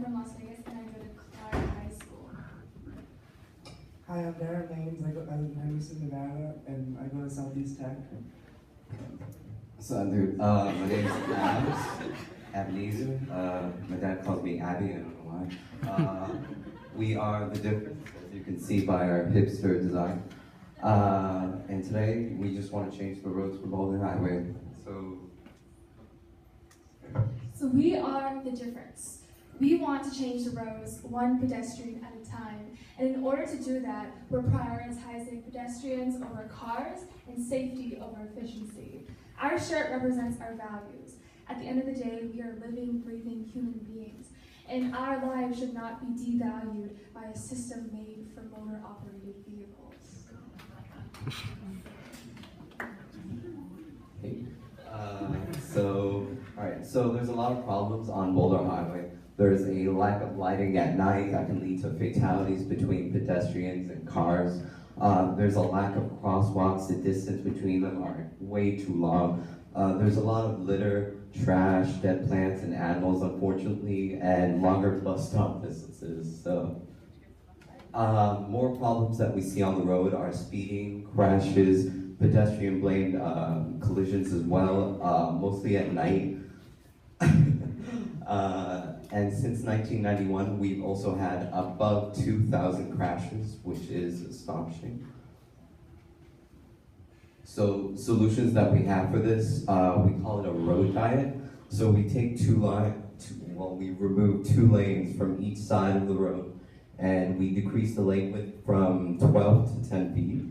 I'm from Las Vegas and I go to Clark High School. Hi, I'm Darren Lanes. I live in Henderson, Nevada, and I go to Southeast Tech. So, dude, my name is Ebenezer. My dad calls me Abby, I don't know why. We are the difference, as you can see by our hipster design. And today, we just want to change the roads for Boulder Highway. So we are the difference. We want to change the roads one pedestrian at a time. And in order to do that, we're prioritizing pedestrians over cars and safety over efficiency. Our shirt represents our values. At the end of the day, we are living, breathing human beings. And our lives should not be devalued by a system made for motor-operated vehicles. So there's a lot of problems on Boulder Highway. There's a lack of lighting at night that can lead to fatalities between pedestrians and cars. There's a lack of crosswalks. The distance between them are way too long. There's a lot of litter, trash, dead plants, and animals, unfortunately, and longer bus stop distances. So, more problems that we see on the road are speeding, crashes, pedestrian-blamed collisions as well, mostly at night. And since 1991, we've also had above 2,000 crashes, which is astonishing. So solutions that we have for this, we call it a road diet. So we take we remove 2 lanes from each side of the road, and we decrease the lane width from 12 to 10 feet.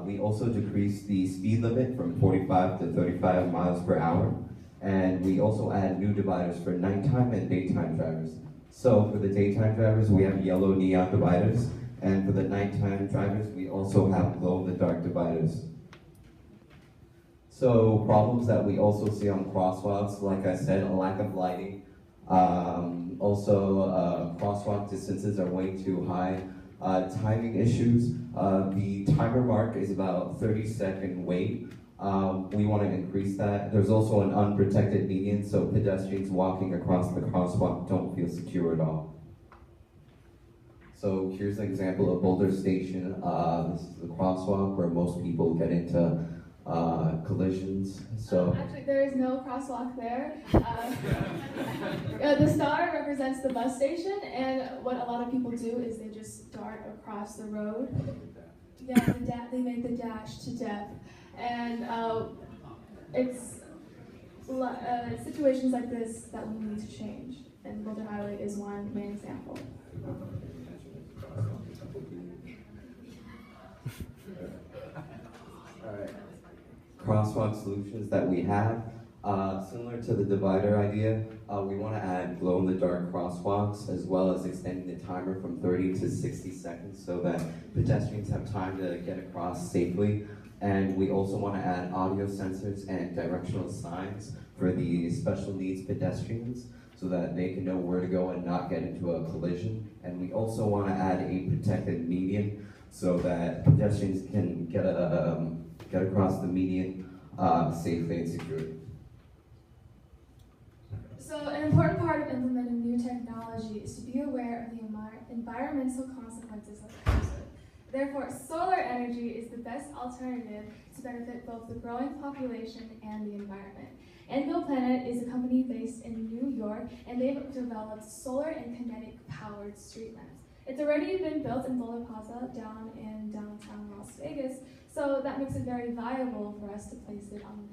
We also decrease the speed limit from 45 to 35 miles per hour. And we also add new dividers for nighttime and daytime drivers. So for the daytime drivers, we have yellow neon dividers. And for the nighttime drivers, we also have glow-in-the-dark dividers. So problems that we also see on crosswalks, like I said, a lack of lighting. Crosswalk distances are way too high. Timing issues. The timer mark is about 30-second wait. We want to increase that. There's also an unprotected median, so pedestrians walking across the crosswalk don't feel secure at all. So here's an example of Boulder Station. This is the crosswalk where most people get into collisions. So actually, there is no crosswalk there. The star represents the bus station, and what a lot of people do is they just dart across the road. Yeah, they make the dash to death. And it's situations like this that we need to change, and Boulder Highway is one main example. Alright. Crosswalk solutions that we have, similar to the divider idea, we want to add glow-in-the-dark crosswalks as well as extending the timer from 30 to 60 seconds so that pedestrians have time to get across safely. And we also want to add audio sensors and directional signs for the special needs pedestrians so that they can know where to go and not get into a collision. And we also want to add a protected median so that pedestrians can get across the median safely and securely. So an important part of implementing new technology is to be aware of the environmental consequences of the user. Therefore, solar energy is the best alternative to benefit both the growing population and the environment. Anvil Planet is a company based in New York, and they've developed solar and kinetic-powered street lamps. It's already been built in Boulder Plaza down in downtown Las Vegas, so that makes it very viable for us to place it on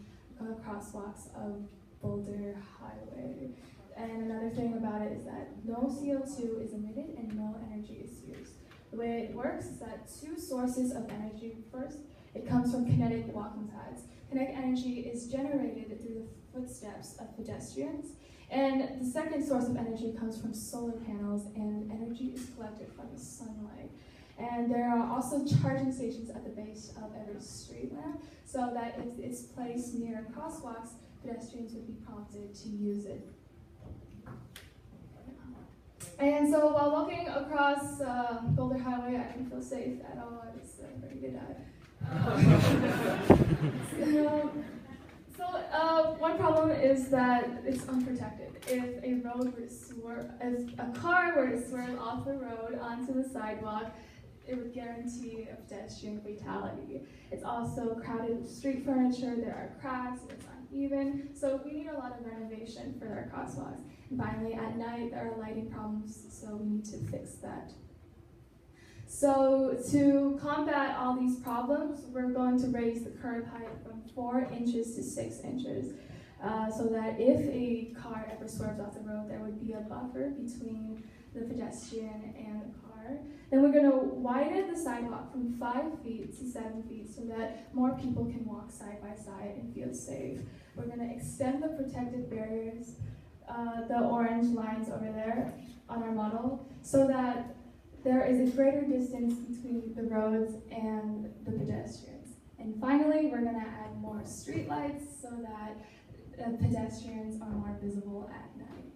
crosswalks of Boulder Highway. And another thing about it is that no CO2 is emitted and no energy is used. The way it works is that 2 sources of energy. First, it comes from kinetic walking paths. Kinetic energy is generated through the footsteps of pedestrians. And the second source of energy comes from solar panels, and energy is collected from the sunlight. And there are also charging stations at the base of every street lamp, so that if it's placed near crosswalks, pedestrians would be prompted to use it. And so while walking across Boulder Highway, I can feel safe at all. It's pretty good. So one problem is that it's unprotected. If a road were to swerve, if a car were to swerve off the road onto the sidewalk, it would guarantee a pedestrian fatality. It's also crowded with street furniture, there are cracks, it's uneven, so we need a lot of renovation for our crosswalks. And finally, at night, there are lighting problems, so we need to fix that. So to combat all these problems, we're going to raise the curb height from 4 inches to 6 inches, so that if a car ever swerves off the road, there would be a buffer between the pedestrian and the car. Then we're going to widen the sidewalk from 5 feet to 7 feet so that more people can walk side by side and feel safe. We're going to extend the protective barriers, the orange lines over there on our model, so that there is a greater distance between the roads and the pedestrians. And finally, we're going to add more street lights so that pedestrians are more visible at night.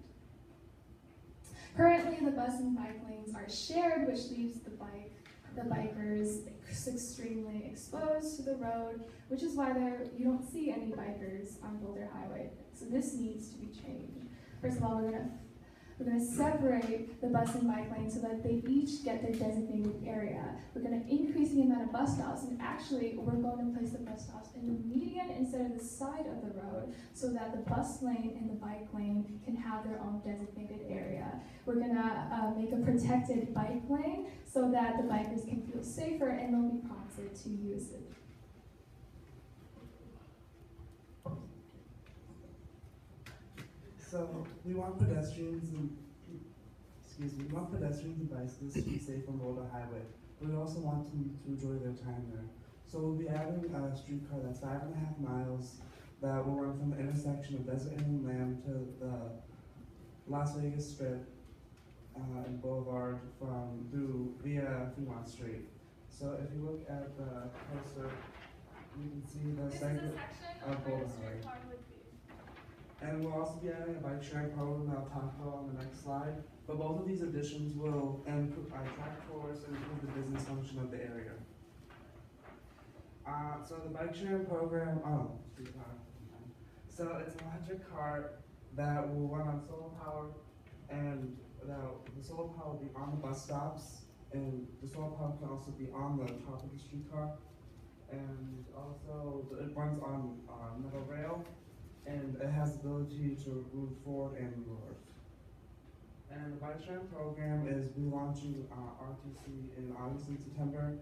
Currently, the bus and bike lanes are shared, which leaves the bikers extremely exposed to the road, which is why you don't see any bikers on Boulder Highway. So this needs to be changed. First of all, we're going to separate the bus and bike lanes so that they each get their designated area. We're going to increase the amount of bus stops, and actually we're going to place the bus stops in the median instead of the side of the road so that the bus lane and the bike lane can have their own designated area. We're going to make a protected bike lane so that the bikers can feel safer and they'll be prompted to use it. So we want pedestrians and bicyclists to be safe on Boulder Highway. But we also want them to enjoy their time there. So we'll be adding a streetcar that's 5.5 miles that will run from the intersection of Desert Inn and Lamb to the Las Vegas Strip and Boulevard via Fremont Street. So if you look at the poster, you can see the segment of Boulder Highway. And we'll also be adding a bike sharing program that I'll talk about on the next slide. But both of these additions will attract tourists and improve the business function of the area. So the bike sharing program, so it's an electric car that will run on solar power, and the solar power will be on the bus stops, and the solar power can also be on the top of the streetcar. And also it runs on metal rail, and it has the ability to move forward and reverse. And the bike sharing program is relaunching RTC in August and September.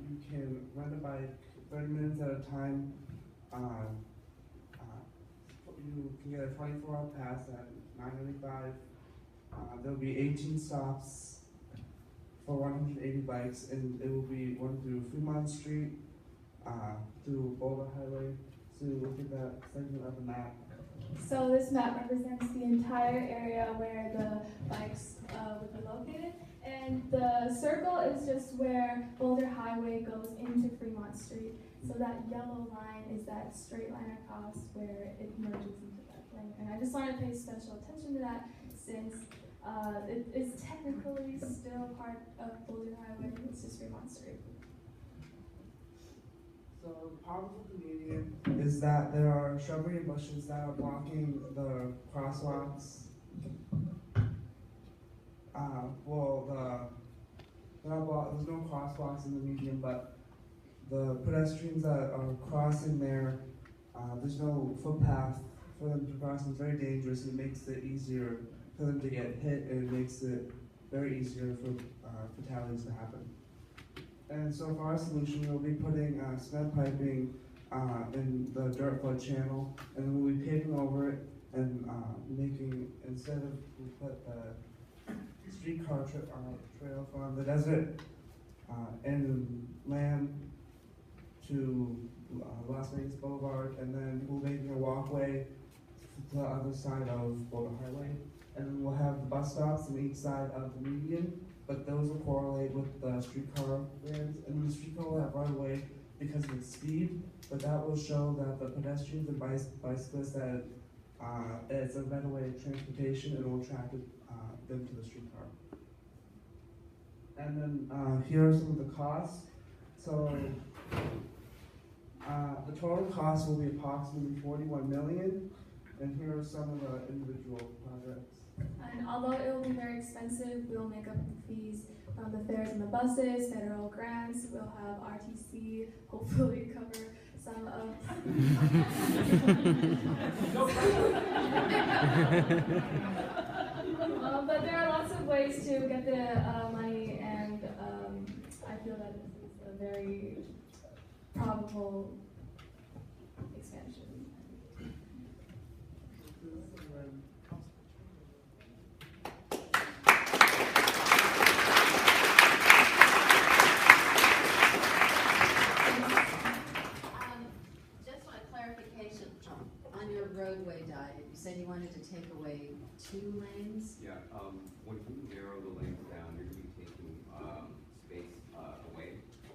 You can rent a bike 30 minutes at a time. You can get a 24-hour pass at $9.95. There'll be 18 stops for 180 bikes, and it will be one through Fremont Street, through Boulder Highway. So look at that segment of the map. So this map represents the entire area where the bikes would be located, and the circle is just where Boulder Highway goes into Fremont Street. So that yellow line is that straight line across where it merges into that lane. And I just want to pay special attention to that since it is technically still part of Boulder Highway. It's just Fremont Street. So the problem with the median is that there are shrubbery and bushes that are blocking the crosswalks. There's no crosswalks in the median, but the pedestrians that are crossing there, there's no footpath for them to cross, and it's very dangerous, and it makes it easier for them to get hit, and it makes it very easier for fatalities to happen. And so for our solution, we'll be putting cement piping in the dirt flood channel, and then we'll be paving over it and instead of, we put the streetcar trail from the desert and Lamb to Las Vegas Boulevard, and then we'll make a walkway to the other side of Boulder Highway. And then we'll have the bus stops on each side of the median, but those will correlate with the streetcar lanes, and the streetcar will have right of way because of its speed, but that will show that the pedestrians and bicyclists that it's a better way of transportation, and it will attract them to the streetcar. And then here are some of the costs. So The total cost will be approximately 41 million, and here are some of the individual projects. And although it will be very expensive, we'll make up the fees from the fares and the buses, federal grants, we'll have RTC, hopefully cover some of... But there are lots of ways to get the money, and I feel that this is a very probable expansion. Just want a clarification on your roadway diet. You said you wanted to take away 2 lanes. Yeah, when you narrow the lanes down, you're gonna be taking, space, away.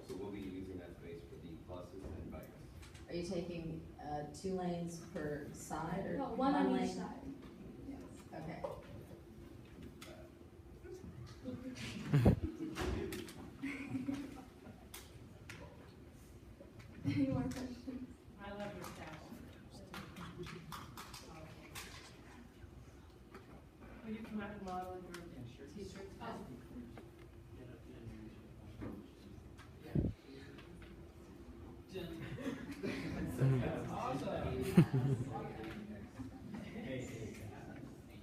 So we'll be using that space for the buses and bikes. Are you taking 2 lanes per side or No, one on lane? each side. Yes. Okay. Any more questions? I love your staff. Will you come out and model your t-shirts? Oh.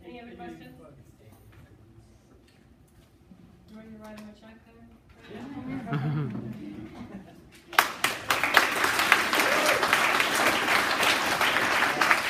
Any other questions? You want to write him a check there?